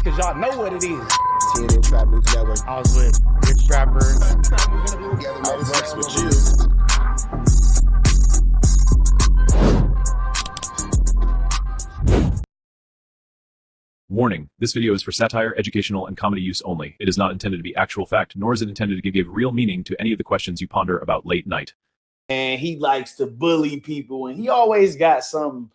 Cause y'all know what it is. Seth and Trap Network. I was with Rich Rapper. I flex with you. Warning, this video is for satire, educational, and comedy use only. It is not intended to be actual fact, nor is it intended to give real meaning to any of the questions you ponder about late night. And he likes to bully people, and he always got some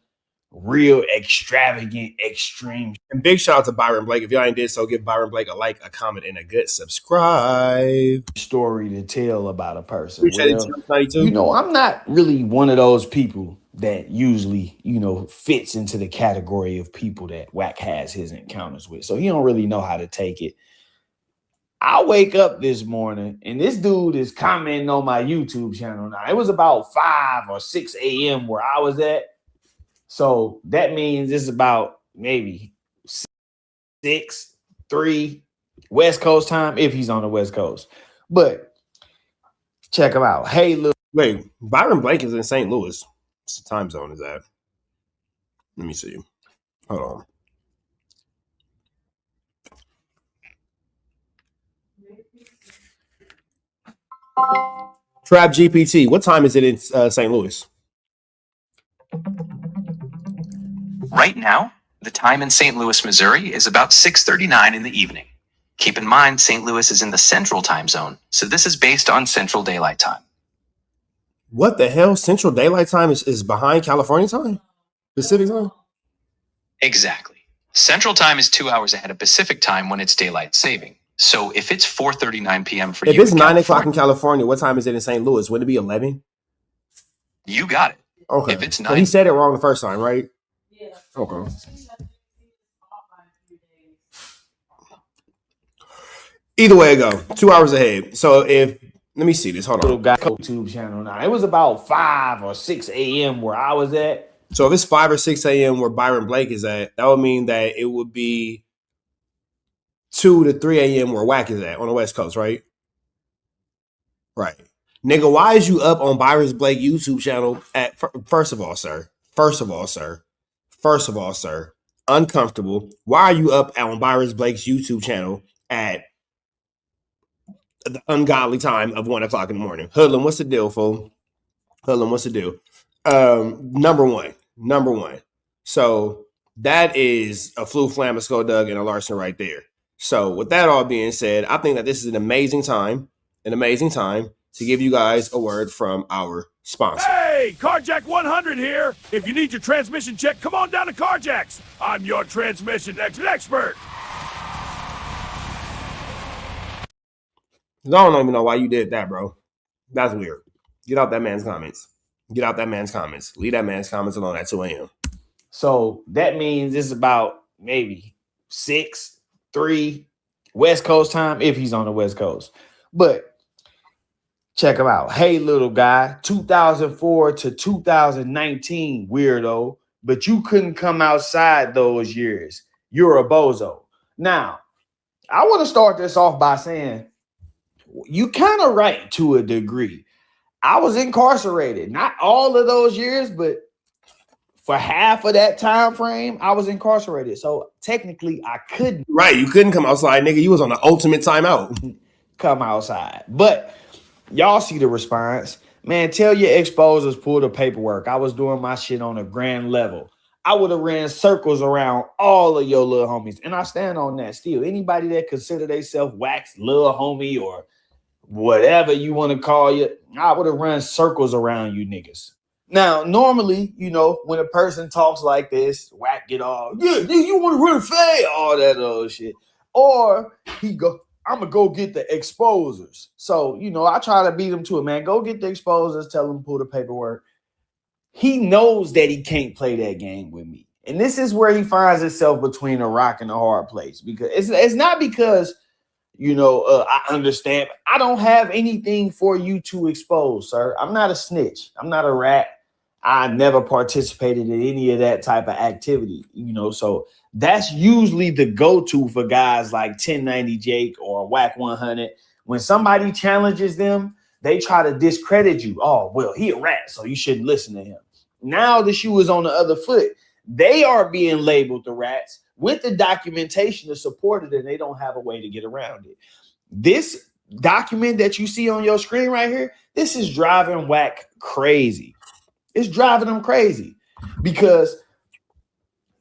real extravagant, extreme. And big shout out to Byron Blake. If y'all ain't did so, give Byron Blake a like, a comment, and a good subscribe. Story to tell about a person. You know, I'm not really one of those people that usually, fits into the category of people that Wack has his encounters with. So he don't really know how to take it. I wake up this morning and this dude is commenting on my YouTube channel. Now, it was about 5 or 6 a.m. where I was at. So that means it's about maybe 6, 3 West Coast time, if he's on the West Coast. But check him out. Hey, look. Wait, Byron Blake is in St. Louis. What's the time zone is that? Let me see. Hold on. Trap GPT. What time is it in St. Louis? Right now, the time in St. Louis, Missouri is about 6:39 in the evening. Keep in mind, St. Louis is in the Central Time Zone, so this is based on Central Daylight Time. What the hell? Central Daylight Time is behind California time? Pacific time? Exactly. Central Time is 2 hours ahead of Pacific Time when it's daylight saving. So if it's 4:39 p.m. for you, if it's 9 o'clock in California, what time is it in St. Louis? Would it be 11? You got it. Okay. If it's 9, so he said it wrong the first time, right? Yeah. Okay. Either way it go, 2 hours ahead. So let me see this. Hold on. Little guy YouTube channel now. It was about 5 or 6 a.m. where I was at. So if it's 5 or 6 a.m. where Byron Blake is at, that would mean that it would be 2 to 3 a.m. where Wack is at on the West Coast, right? Right. Nigga, why is you up on Byron Blake YouTube channel at first of all, sir, uncomfortable. Why are you up on Byron Blake's YouTube channel at the ungodly time of 1 o'clock in the morning? Hoodlum, what's the deal, fool? Hoodlum, what's the deal? Number one. So that is a Flu Flamasco Doug and a Larson right there. So with that all being said, I think that this is an amazing time to give you guys a word from our sponsor. Hey, WACK100 here. If you need your transmission checked, come on down to Carjack's. I'm your transmission expert. I don't even know why you did that, bro. That's weird. Get out that man's comments. Leave that man's comments alone at 2 a.m. So that means it's about maybe 6, 3 West Coast time, if he's on the West Coast. But check him out. Hey, little guy, 2004 to 2019, weirdo. But you couldn't come outside those years. You're a bozo. Now, I want to start this off by saying you kind of right to a degree. I was incarcerated, not all of those years, but for half of that time frame, I was incarcerated. So technically, I couldn't. Right, you couldn't come outside, nigga. You was on the ultimate timeout. Come outside. But y'all see the response. Man, tell your exposers, pull the paperwork. I was doing my shit on a grand level. I would have ran circles around all of your little homies. And I stand on that still. Anybody that consider themselves Wack's little homie or whatever you want to call you, I would have run circles around you niggas. Now, normally, when a person talks like this, Wack get all, yeah, you want to run fast, all that other shit. Or he go, I'm going to go get the exposers. So, I try to beat him to it, man. Go get the exposers, tell him to pull the paperwork. He knows that he can't play that game with me. And this is where he finds himself between a rock and a hard place. Because it's not because, I understand. I don't have anything for you to expose, sir. I'm not a snitch. I'm not a rat. I never participated in any of that type of activity, so that's usually the go-to for guys like 1090 Jake or WACK100. When somebody challenges them, they try to discredit you. Oh, well, he a rat, so you shouldn't listen to him. Now the shoe is on the other foot. They are being labeled the rats, with the documentation to support it, and they don't have a way to get around it. This document that you see on your screen right here, this is driving Wack crazy. It's driving him crazy because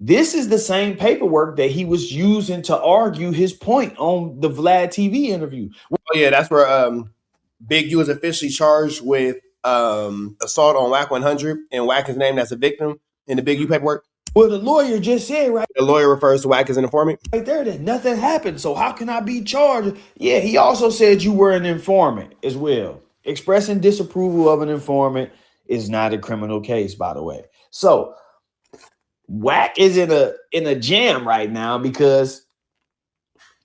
this is the same paperwork that he was using to argue his point on the Vlad TV interview. Oh yeah, that's where Big U is officially charged with assault on WACK100, and Wack is named as a victim in the Big U paperwork. Well, the lawyer just said right. The lawyer refers to Wack as an informant. Right there that nothing happened. So how can I be charged? Yeah, he also said you were an informant as well. Expressing disapproval of an informant is not a criminal case, by the way. So Wack is in a jam right now because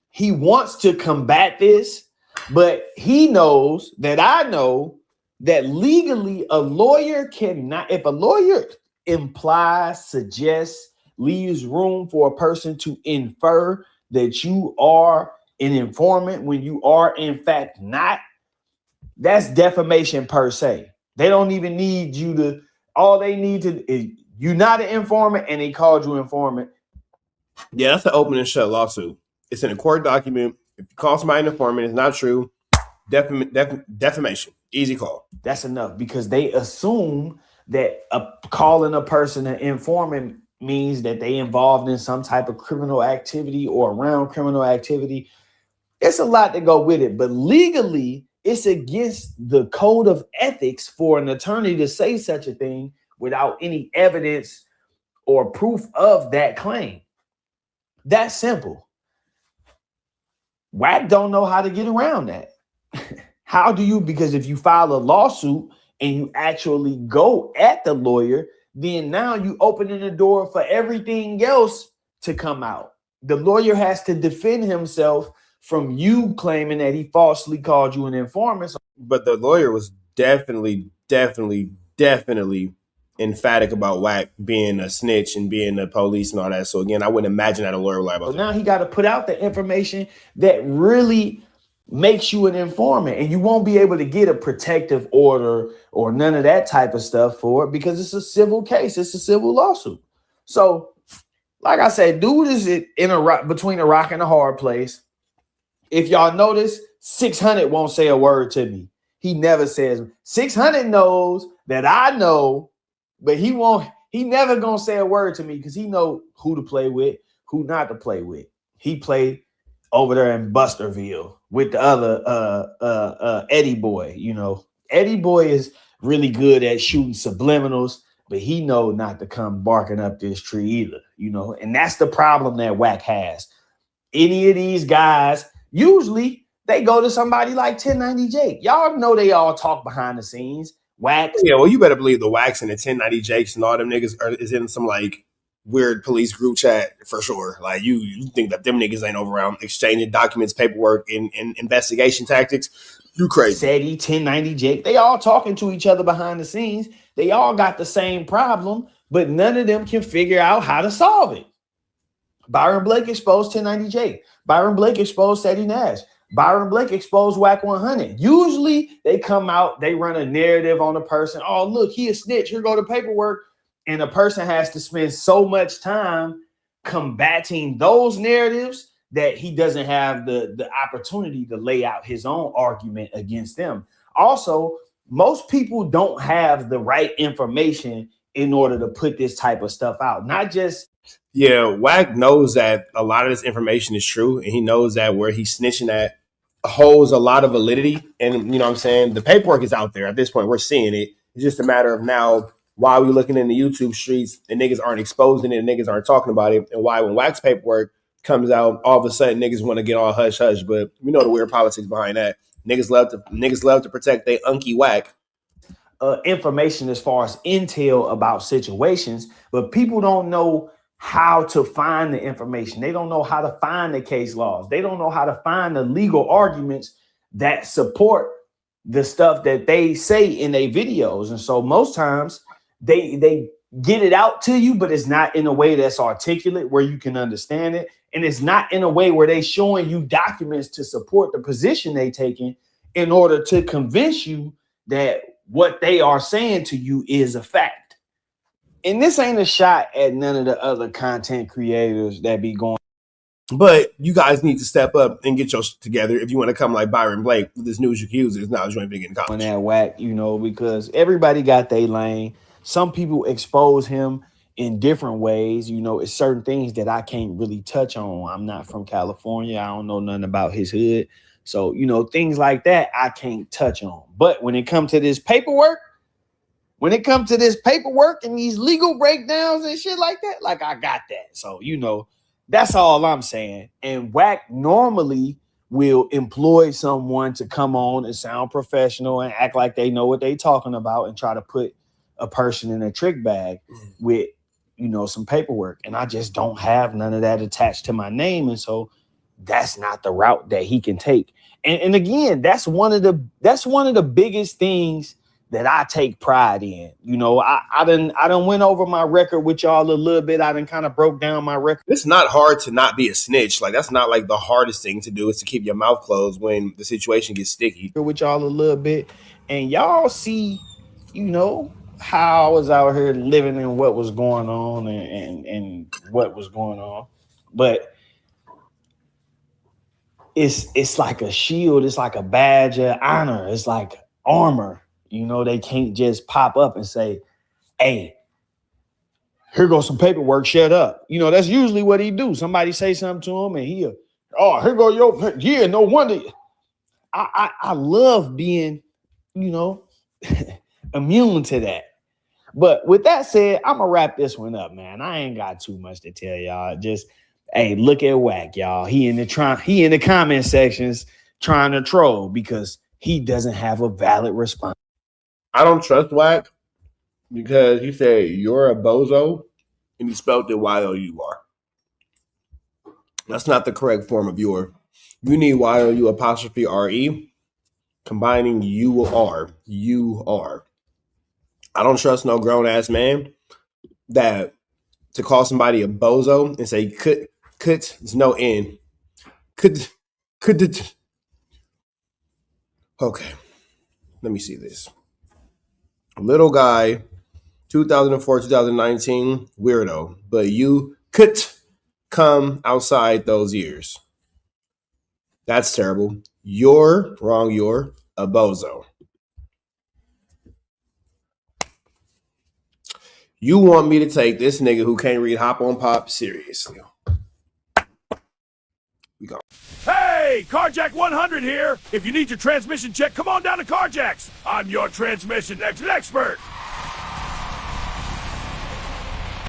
he wants to combat this, but he knows that I know that legally a lawyer cannot, if a lawyer implies, suggests, leaves room for a person to infer that you are an informant when you are in fact not, that's defamation per se. They don't even need you to, all they need to is you're not an informant and they called you informant. Yeah, that's an open and shut lawsuit. It's in a court document. If you call somebody an informant, it's not true. Defamation. Easy call. That's enough because they assume that calling a person an informant means that they involved in some type of criminal activity or around criminal activity. It's a lot to go with it, but legally it's against the code of ethics for an attorney to say such a thing without any evidence or proof of that claim. That's simple. Wack don't know how to get around that. How do you? Because if you file a lawsuit and you actually go at the lawyer, then now you opening the door for everything else to come out. The lawyer has to defend himself from you claiming that he falsely called you an informant. But the lawyer was definitely emphatic about Wack being a snitch and being the police and all that. So again, I wouldn't imagine that a lawyer would lie about So that. now he got to put out the information that really makes you an informant, and you won't be able to get a protective order or none of that type of stuff for it because it's a civil case. It's a civil lawsuit. So like I said, dude is between a rock and a hard place. If y'all notice, 600 won't say a word to me. He never says. 600 knows that I know, but he never gonna say a word to me because he know who to play with, who not to play with. He played over there in Busterville with the other Eddie Boy. You know, Eddie Boy is really good at shooting subliminals, but he know not to come barking up this tree either, you know, and that's the problem that Wack has. Any of these guys, usually they go to somebody like 1090 Jake. Y'all know they all talk behind the scenes. Wack. Yeah, well, you better believe the Wacks and the 1090 Jakes and all them niggas is in some like weird police group chat for sure. Like you think that them niggas ain't over around exchanging documents, paperwork, and investigation tactics. You crazy. Sadie, 1090 Jake, they all talking to each other behind the scenes. They all got the same problem, but none of them can figure out how to solve it. Byron Blake exposed 1090 Jake. Byron Blake exposed Sadie Nash. Byron Blake exposed WACK100. Usually they come out, they run a narrative on a person. Oh, look, he a snitch. Here go the paperwork. And a person has to spend so much time combating those narratives that he doesn't have the opportunity to lay out his own argument against them. Also, most people don't have the right information in order to put this type of stuff out. Not just... Yeah, Wack knows that a lot of this information is true, and he knows that where he's snitching at holds a lot of validity. And you know what I'm saying? The paperwork is out there. At this point, we're seeing it. It's just a matter of now, why we looking in the YouTube streets and niggas aren't exposing it and niggas aren't talking about it, and why when Wack's paperwork comes out, all of a sudden niggas want to get all hush hush. But we know the weird politics behind that. Niggas love to protect their unky Wack. Information as far as intel about situations, but people don't know how to find the information. They don't know how to find the case laws. They don't know how to find the legal arguments that support the stuff that they say in their videos. And so most times they get it out to you, but it's not in a way that's articulate where you can understand it. And it's not in a way where they showing you documents to support the position they taking in order to convince you that what they are saying to you is a fact. And this ain't a shot at none of the other content creators that be going. But you guys need to step up and get your shit together if you want to come like Byron Blake with this news you can use. It's not joint big in college. On that whack, you know, because everybody got their lane. Some people expose him in different ways. You know, it's certain things that I can't really touch on. I'm not from California. I don't know nothing about his hood. So, you know, things like that I can't touch on. But when it comes to this paperwork, and these legal breakdowns and shit like that, like I got that. So, you know, that's all I'm saying. And Wack normally will employ someone to come on and sound professional and act like they know what they talking about and try to put a person in a trick bag with, you know, some paperwork. And I just don't have none of that attached to my name. And so that's not the route that he can take. And again, that's one of the biggest things that I take pride in. You know, I done went over my record with y'all a little bit. I done kind of broke down my record. It's not hard to not be a snitch. Like, that's not like the hardest thing to do, is to keep your mouth closed when the situation gets sticky. With y'all a little bit, and y'all see, you know, how I was out here living in what was going on and what was going on. But it's like a shield. It's like a badge of honor. It's like armor. You know, they can't just pop up and say, hey, here goes some paperwork, shut up. You know, that's usually what he do. Somebody say something to him and he'll, oh, here go your, yeah, no wonder. I love being, you know, immune to that. But with that said, I'm going to wrap this one up, man. I ain't got too much to tell y'all. Just, hey, look at Wack, y'all. He in the comment sections trying to troll because he doesn't have a valid response. I don't trust Wack because he said you're a bozo and he spelled it Y-O-U-R. That's not the correct form of your. You need Y-O-U apostrophe R-E, combining U-R. U-R. I don't trust no grown-ass man that to call somebody a bozo and say could, there's no N. Could. Okay. Let me see this. Little guy, 2004, 2019, weirdo. But you could come outside those years. That's terrible. You're wrong. You're a bozo. You want me to take this nigga who can't read Hop on Pop seriously. We go. Hey, Carjack 100 here. If you need your transmission check, come on down to Carjack's. I'm your transmission expert.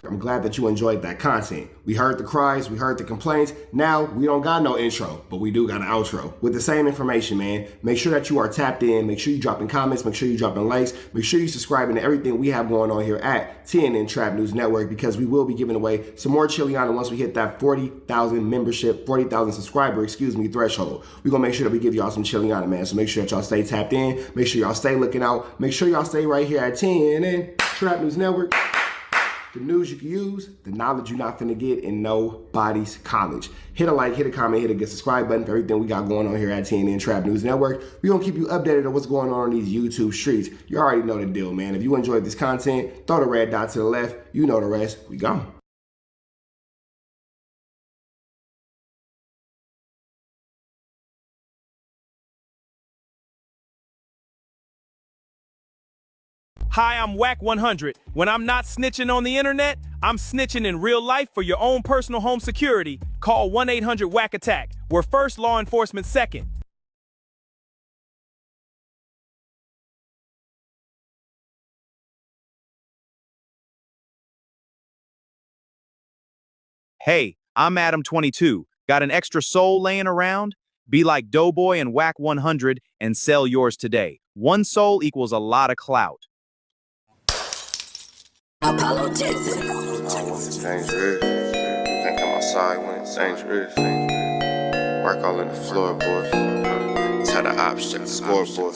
I'm glad that you enjoyed that content. We heard the cries, we heard the complaints. Now we don't got no intro, but we do got an outro with the same information, man. Make sure that you are tapped in. Make sure you dropping comments. Make sure you dropping likes. Make sure you subscribing to everything we have going on here at TNN Trap News Network, because we will be giving away some more Chiliana once we hit that 40,000 membership, 40,000 subscriber, threshold. We're gonna make sure that we give y'all some Chiliana, man. So make sure that y'all stay tapped in. Make sure y'all stay looking out. Make sure y'all stay right here at TNN Trap News Network. The news you can use, the knowledge you're not finna get in nobody's college. Hit a like, hit a comment, hit a good subscribe button for everything we got going on here at TNN Trap News Network. We're gonna keep you updated on what's going on these YouTube streets. You already know the deal, man. If you enjoyed this content, throw the red dot to the left. You know the rest. We gone. Hi, I'm WACK100. When I'm not snitching on the internet, I'm snitching in real life for your own personal home security. Call 1-800-WACK-ATTACK. We're first, law enforcement second. Hey, I'm Adam22. Got an extra soul laying around? Be like Doughboy and WACK100 and sell yours today. One soul equals a lot of clout. Apollo Texas. It's dangerous. Can't come outside when it's dangerous. Work all in the floorboard. Tell the ops check the scoreboard.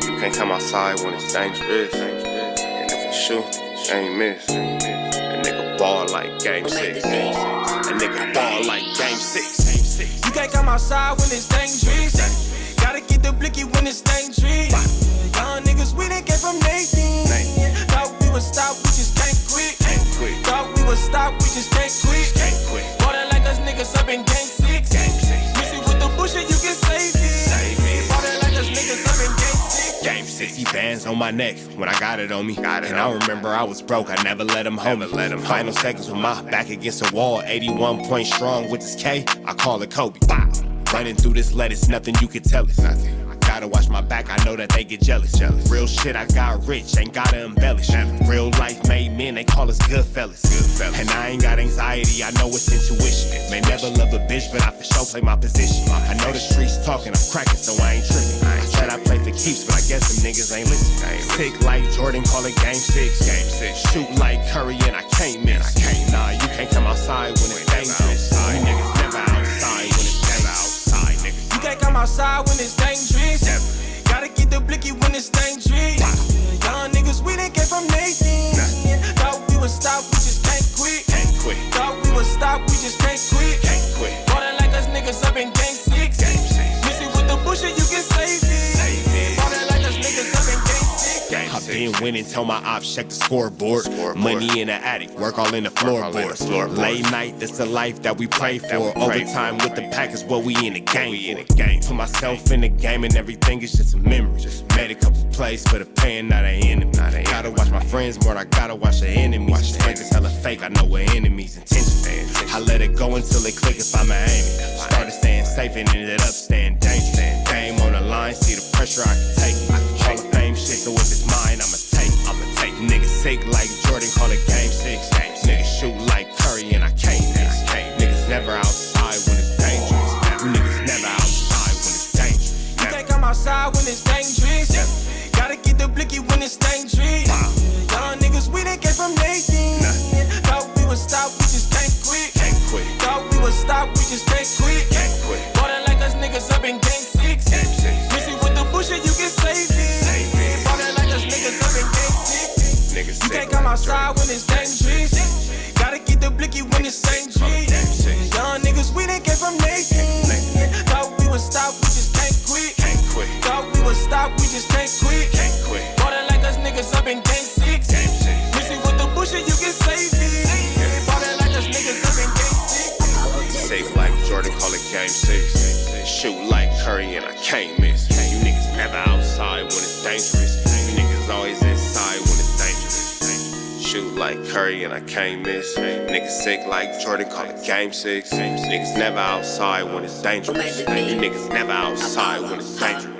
You can't come outside when it's dangerous. And if you shoot, you ain't miss. A nigga ball like game 6. A nigga ball like game 6. You can't come outside when it's dangerous. Gotta get the blicky when it's dangerous. Young niggas, we done came from 18. Thought we would stop, we just can't quit. Thought we would stop, we just can't quit. Water like us niggas up in game 6. Missy with the bullshit, you can save it. Water like us niggas up in game 6. Game 60 bands on my neck when I got it on me. And I remember I was broke, I never let him hold me. Final seconds with my back against the wall. 81 point strong with this K, I call it Kobe. Running through this lettuce, nothing you can tell us. Gotta watch my back, I know that they get jealous. Real shit, I got rich, ain't gotta embellish. Real life made men, they call us good fellas. And I ain't got anxiety, I know it's intuition. May never love a bitch, but I for sure play my position. I know the streets talking, I'm cracking, so I ain't tripping. I said I play for keeps, but I guess them niggas ain't listening. Sick like Jordan, call it game 6. Shoot like Curry, and I can't miss. Nah, you can't come outside when it's dangerous. You niggas never outside when it's dangerous. Niggas. You can't come outside when it's dangerous. Gotta get the blicky when it's dangerous. Young niggas, we done came from Nathan. Thought we would stop, we just can't quit. Thought we would stop, we just can't quit. Water like us niggas up in game 6. Missy with the bullshit, you can save it. Water like us niggas up in game 6. I've been winning, tell my ops check the scoreboard. Money in the attic, work all in the floorboards. Late night, that's the life that we pray for. Overtime with the pack is what we in the game for. Put myself in the game and everything is just a memory. Made a couple plays for the pain, not an enemy. Gotta watch my friends more, I gotta watch the enemies. Friends is hella fake, I know what enemies intentions. I let it go until it click if I'm an aiming. Started staying safe and ended up staying dangerous. Game on the line, see the pressure I can take. Hall of Fame shit, so if it's mine, I'ma take. Niggas sick like Jordan, call it game 6. Niggas shoot like Curry and I can't miss. Niggas never outside when it's dangerous. You niggas never outside when it's dangerous. You can't come outside when it's dangerous. Gotta get the blicky when it's dangerous. Young niggas, we done came from Nathan. Thought we would stop, we just can't quit. Thought we would stop, we just can't quit. Water like us niggas up in game 6. Missy with the bullshit, you can save it. Water like us niggas up in game 6. You can't come outside when it's dangerous. Gotta get the blicky when it's dangerous. Young niggas, we done came from Nathan. Thought we would stop, we just can't quit. Thought we would stop, we just can't quit. Water like us niggas up in game 6. Missy with the bullshit, you can save it. Water like us niggas up in game 6. Safe like Jordan, call it game 6. Shoot like Curry and I can't miss. You niggas never outside when it's dangerous. You niggas always inside when it's dangerous. Shoot like Curry and I can't miss. Niggas sick like Jordan, call it game 6. Niggas never outside when it's dangerous. You niggas never outside when it's dangerous.